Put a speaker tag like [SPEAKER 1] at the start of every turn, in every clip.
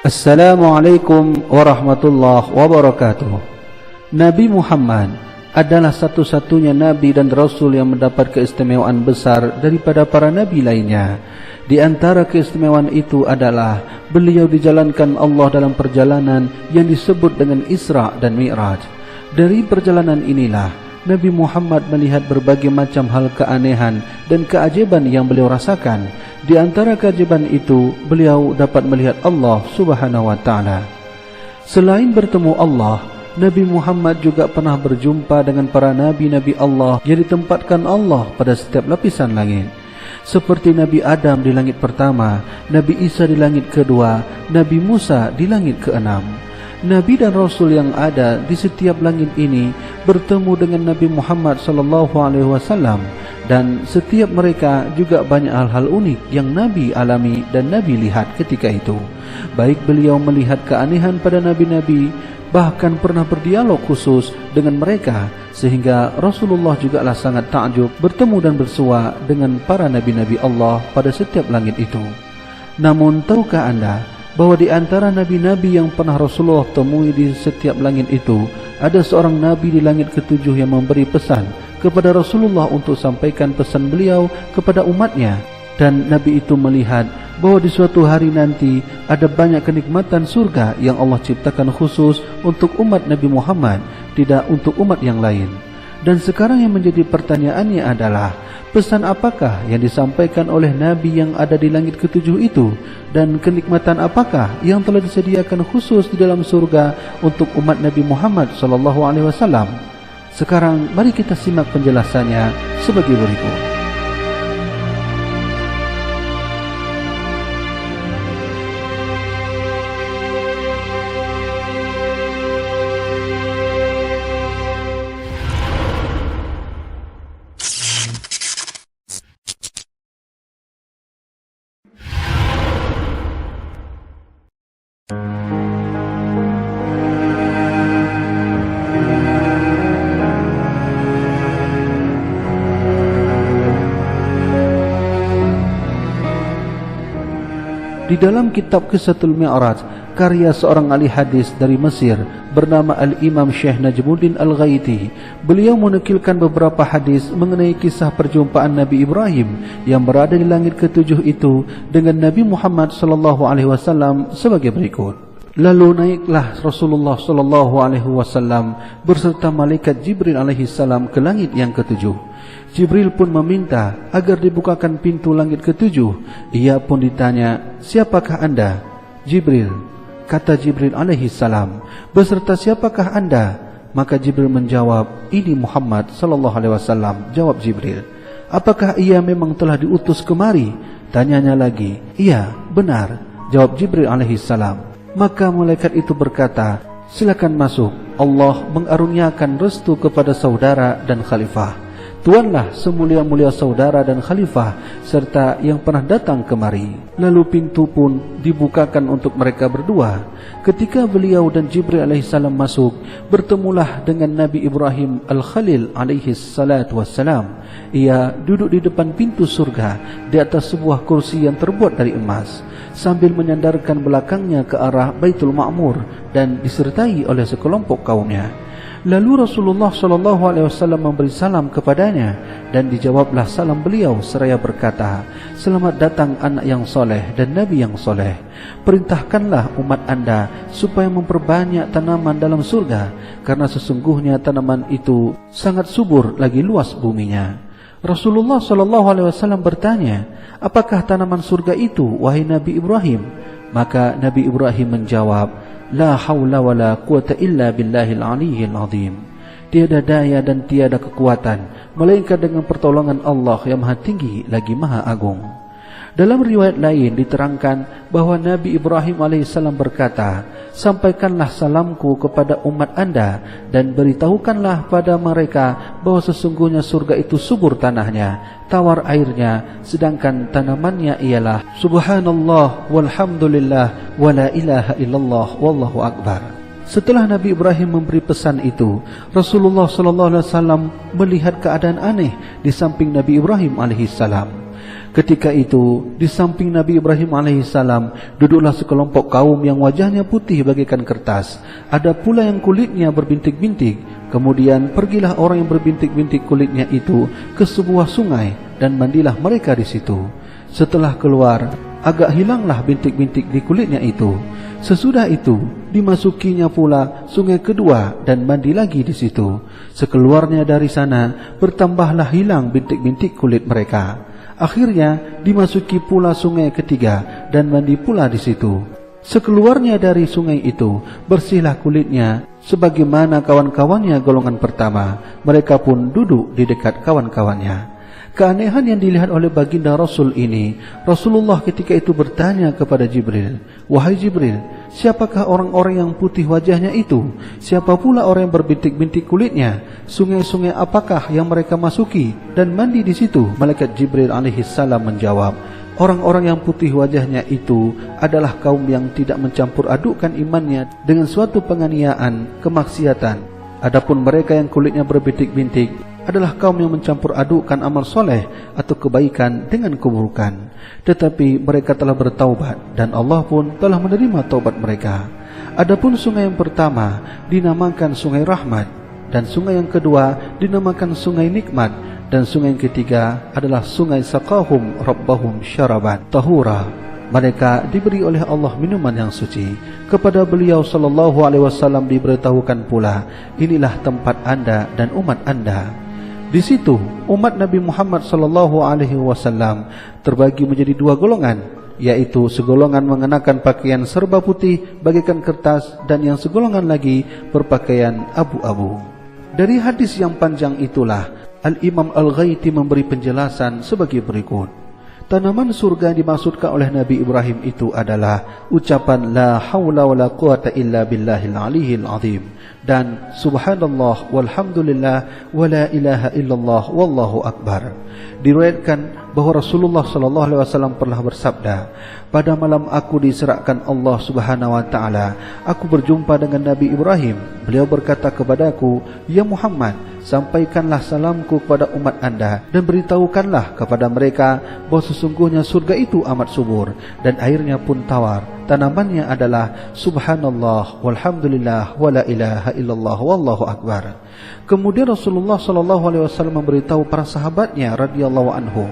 [SPEAKER 1] Assalamualaikum warahmatullahi wabarakatuh. Nabi Muhammad adalah satu-satunya Nabi dan Rasul yang mendapat keistimewaan besar daripada para Nabi lainnya. Di antara keistimewaan itu adalah beliau dijalankan Allah dalam perjalanan yang disebut dengan Isra dan Mi'raj. Dari perjalanan inilah Nabi Muhammad melihat berbagai macam hal keanehan dan keajaiban yang beliau rasakan. Di antara keajaiban itu, beliau dapat melihat Allah Subhanahu wa ta'ala. Selain bertemu Allah, Nabi Muhammad juga pernah berjumpa dengan para nabi-nabi Allah yang ditempatkan Allah pada setiap lapisan langit. Seperti Nabi Adam di langit pertama, Nabi Isa di langit kedua, Nabi Musa di langit keenam. Nabi dan Rasul yang ada di setiap langit ini bertemu dengan Nabi Muhammad SAW, dan setiap mereka juga banyak hal-hal unik yang Nabi alami dan Nabi lihat ketika itu. Baik beliau melihat keanehan pada Nabi-Nabi, bahkan pernah berdialog khusus dengan mereka, sehingga Rasulullah jugalah sangat takjub bertemu dan bersua dengan para Nabi-Nabi Allah pada setiap langit itu. Namun tahukah anda bahwa di antara Nabi-Nabi yang pernah Rasulullah temui di setiap langit itu, ada seorang Nabi di langit ketujuh yang memberi pesan kepada Rasulullah untuk sampaikan pesan beliau kepada umatnya. Dan Nabi itu melihat bahwa di suatu hari nanti ada banyak kenikmatan surga yang Allah ciptakan khusus untuk umat Nabi Muhammad, tidak untuk umat yang lain. Dan sekarang yang menjadi pertanyaannya adalah, pesan apakah yang disampaikan oleh Nabi yang ada di langit ketujuh itu, dan kenikmatan apakah yang telah disediakan khusus di dalam surga untuk umat Nabi Muhammad SAW? Sekarang mari kita simak penjelasannya sebagai berikut. Di dalam kitab Qisatul Mi'raj, karya seorang ahli hadis dari Mesir bernama Al-Imam Syekh Najmuddin Al-Ghaiti, beliau menukilkan beberapa hadis mengenai kisah perjumpaan Nabi Ibrahim yang berada di langit ketujuh itu dengan Nabi Muhammad SAW sebagai berikut. Lalu naiklah Rasulullah SAW berserta malaikat Jibril alaihissalam ke langit yang ketujuh. Jibril pun meminta agar dibukakan pintu langit ketujuh. Ia pun ditanya, "Siapakah anda?" "Jibril," kata Jibril alaihissalam. "Beserta siapakah anda?" Maka Jibril menjawab, "Ini Muhammad SAW. Jawab Jibril. "Apakah ia memang telah diutus kemari?" Tanyanya lagi. "Iya, benar," jawab Jibril alaihissalam. Maka malaikat itu berkata, "Silakan masuk. Allah mengaruniakan restu kepada saudara dan khalifah. Tuanlah semulia-mulia saudara dan khalifah serta yang pernah datang kemari." Lalu pintu pun dibukakan untuk mereka berdua. Ketika beliau dan Jibril alaihissalam masuk, bertemulah dengan Nabi Ibrahim Al-Khalil alaihissalam. Ia duduk di depan pintu surga di atas sebuah kursi yang terbuat dari emas, sambil menyandarkan belakangnya ke arah Baitul Ma'mur dan disertai oleh sekelompok kaumnya. Lalu Rasulullah SAW memberi salam kepadanya, dan dijawablah salam beliau seraya berkata, "Selamat datang anak yang soleh dan Nabi yang soleh. Perintahkanlah umat anda supaya memperbanyak tanaman dalam surga, karena sesungguhnya tanaman itu sangat subur lagi luas buminya." Rasulullah SAW bertanya, "Apakah tanaman surga itu, wahai Nabi Ibrahim?" Maka Nabi Ibrahim menjawab, "La hawla wa la quwata illa billahil aliyyil azim." Tiada daya dan tiada kekuatan melainkan dengan pertolongan Allah yang maha tinggi lagi maha agung. Dalam riwayat lain diterangkan bahwa Nabi Ibrahim alaihissalam berkata, "Sampaikanlah salamku kepada umat anda dan beritahukanlah pada mereka bahwa sesungguhnya surga itu subur tanahnya, tawar airnya, sedangkan tanamannya ialah subhanallah walhamdulillah wa la ilaha illallah wallahu akbar." Setelah Nabi Ibrahim memberi pesan itu, Rasulullah SAW melihat keadaan aneh di samping Nabi Ibrahim alaihissalam. Ketika itu, di samping Nabi Ibrahim alaihissalam duduklah sekelompok kaum yang wajahnya putih bagaikan kertas. Ada pula yang kulitnya berbintik-bintik. Kemudian pergilah orang yang berbintik-bintik kulitnya itu ke sebuah sungai dan mandilah mereka di situ. Setelah keluar, agak hilanglah bintik-bintik di kulitnya itu. Sesudah itu, dimasukinya pula sungai kedua dan mandi lagi di situ. Sekeluarnya dari sana, bertambahlah hilang bintik-bintik kulit mereka. Akhirnya dimasuki pula sungai ketiga dan mandi pula di situ. Sekeluarnya dari sungai itu, bersihlah kulitnya sebagaimana kawan-kawannya golongan pertama. Mereka pun duduk di dekat kawan-kawannya. Keanehan yang dilihat oleh baginda Rasul ini, Rasulullah ketika itu bertanya kepada Jibril, "Wahai Jibril, siapakah orang-orang yang putih wajahnya itu? Siapa pula orang yang berbintik-bintik kulitnya? Sungai-sungai apakah yang mereka masuki dan mandi di situ?" Malaikat Jibril alaihissalam menjawab, "Orang-orang yang putih wajahnya itu adalah kaum yang tidak mencampur adukkan imannya dengan suatu penganiayaan, kemaksiatan. Adapun mereka yang kulitnya berbintik-bintik adalah kaum yang mencampur adukkan amal soleh atau kebaikan dengan keburukan. Tetapi mereka telah bertaubat dan Allah pun telah menerima taubat mereka. Adapun sungai yang pertama dinamakan Sungai Rahmat, dan sungai yang kedua dinamakan Sungai Nikmat, dan sungai yang ketiga adalah Sungai Saqahum Rabbahum Syaraban Tahura. Mereka diberi oleh Allah minuman yang suci. Kepada beliau sallallahu alaihi wasallam diberitahukan pula, inilah tempat anda dan umat anda. Di situ umat Nabi Muhammad sallallahu alaihi wasallam terbagi menjadi dua golongan, yaitu segolongan mengenakan pakaian serba putih bagaikan kertas dan yang segolongan lagi berpakaian abu-abu. Dari hadis yang panjang itulah Al-Imam Al-Ghaiti memberi penjelasan sebagai berikut. Tanaman surga yang dimaksudkan oleh Nabi Ibrahim itu adalah ucapan la haula wala quwata illa billahil aliyil azim dan subhanallah walhamdulillah wala ilaha illallah wallahu akbar. Diriwayatkan bahwa Rasulullah sallallahu alaihi wasallam pernah bersabda, "Pada malam aku diserahkan Allah Subhanahu wa taala, aku berjumpa dengan Nabi Ibrahim. Beliau berkata kepadaku, 'Ya Muhammad, sampaikanlah salamku kepada umat anda dan beritahukanlah kepada mereka bahwa sesungguhnya surga itu amat subur dan airnya pun tawar. Tanamannya adalah subhanallah walhamdulillah wala ilaha illallah wallahu akbar." Kemudian Rasulullah sallallahu alaihi wasallam memberitahu para sahabatnya radhiyallahu anhu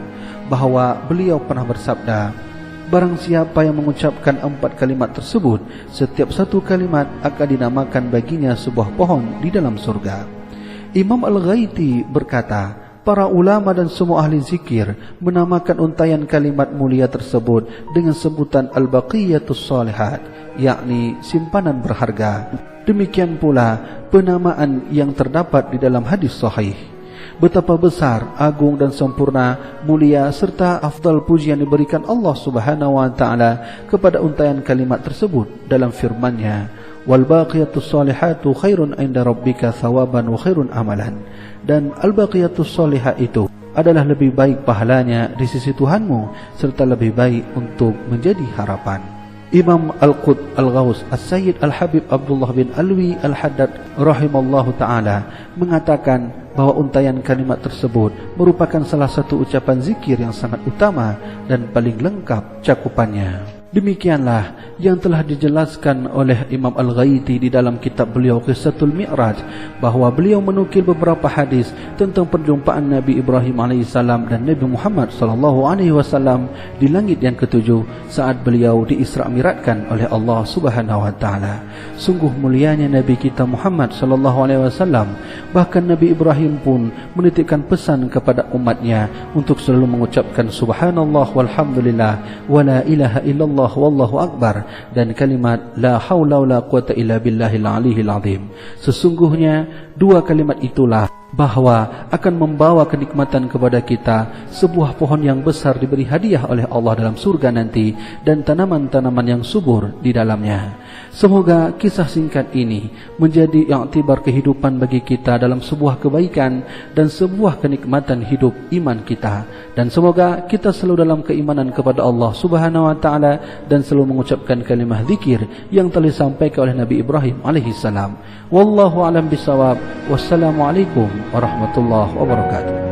[SPEAKER 1] bahwa beliau pernah bersabda, "Barang siapa yang mengucapkan 4 kalimat tersebut, setiap satu kalimat akan dinamakan baginya sebuah pohon di dalam surga." Imam Al-Ghaiti berkata, para ulama dan semua ahli zikir menamakan untayan kalimat mulia tersebut dengan sebutan Al-Baqiyatus Salihat, yakni simpanan berharga. Demikian pula penamaan yang terdapat di dalam hadis sahih. Betapa besar, agung dan sempurna, mulia serta afdal puji yang diberikan Allah Subhanahu wa taala kepada untayan kalimat tersebut dalam firman-Nya, "Wal baqiyatus salihatu khairun 'inda rabbika thawaban wa khairun amalan." Dan al-baqiyatus salihah itu adalah lebih baik pahalanya di sisi Tuhanmu serta lebih baik untuk menjadi harapan. Imam Al-Qut Al-Ghaus As-Sayyid Al-Habib Abdullah bin Alwi Al-Haddad rahimallahu ta'ala mengatakan bahwa untayan kalimat tersebut merupakan salah satu ucapan zikir yang sangat utama dan paling lengkap cakupannya. Demikianlah yang telah dijelaskan oleh Imam Al-Ghaiti di dalam kitab beliau Qissatul Mi'raj, bahwa beliau menukil beberapa hadis tentang perjumpaan Nabi Ibrahim alaihissalam dan Nabi Muhammad sallallahu alaihi wasallam di langit yang ketujuh saat beliau diisra mi'rajkan oleh Allah Subhanahu wa taala. Sungguh mulianya Nabi kita Muhammad sallallahu alaihi wasallam. Bahkan Nabi Ibrahim pun menitipkan pesan kepada umatnya untuk selalu mengucapkan subhanallah walhamdulillah wala ilaha illallah wallahu akbar dan kalimat la haula wala quwata illa billahil aliyil azim. Sesungguhnya dua kalimat itulah bahwa akan membawa kenikmatan kepada kita, sebuah pohon yang besar diberi hadiah oleh Allah dalam surga nanti dan tanaman-tanaman yang subur di dalamnya. Semoga kisah singkat ini menjadi iktibar kehidupan bagi kita dalam sebuah kebaikan dan sebuah kenikmatan hidup iman kita, dan semoga kita selalu dalam keimanan kepada Allah Subhanahu wa taala dan selalu mengucapkan kalimah zikir yang telah disampaikan oleh Nabi Ibrahim alaihi salam. Wallahu a'lam bishawab. Wassalamualaikum warahmatullahi wabarakatuh.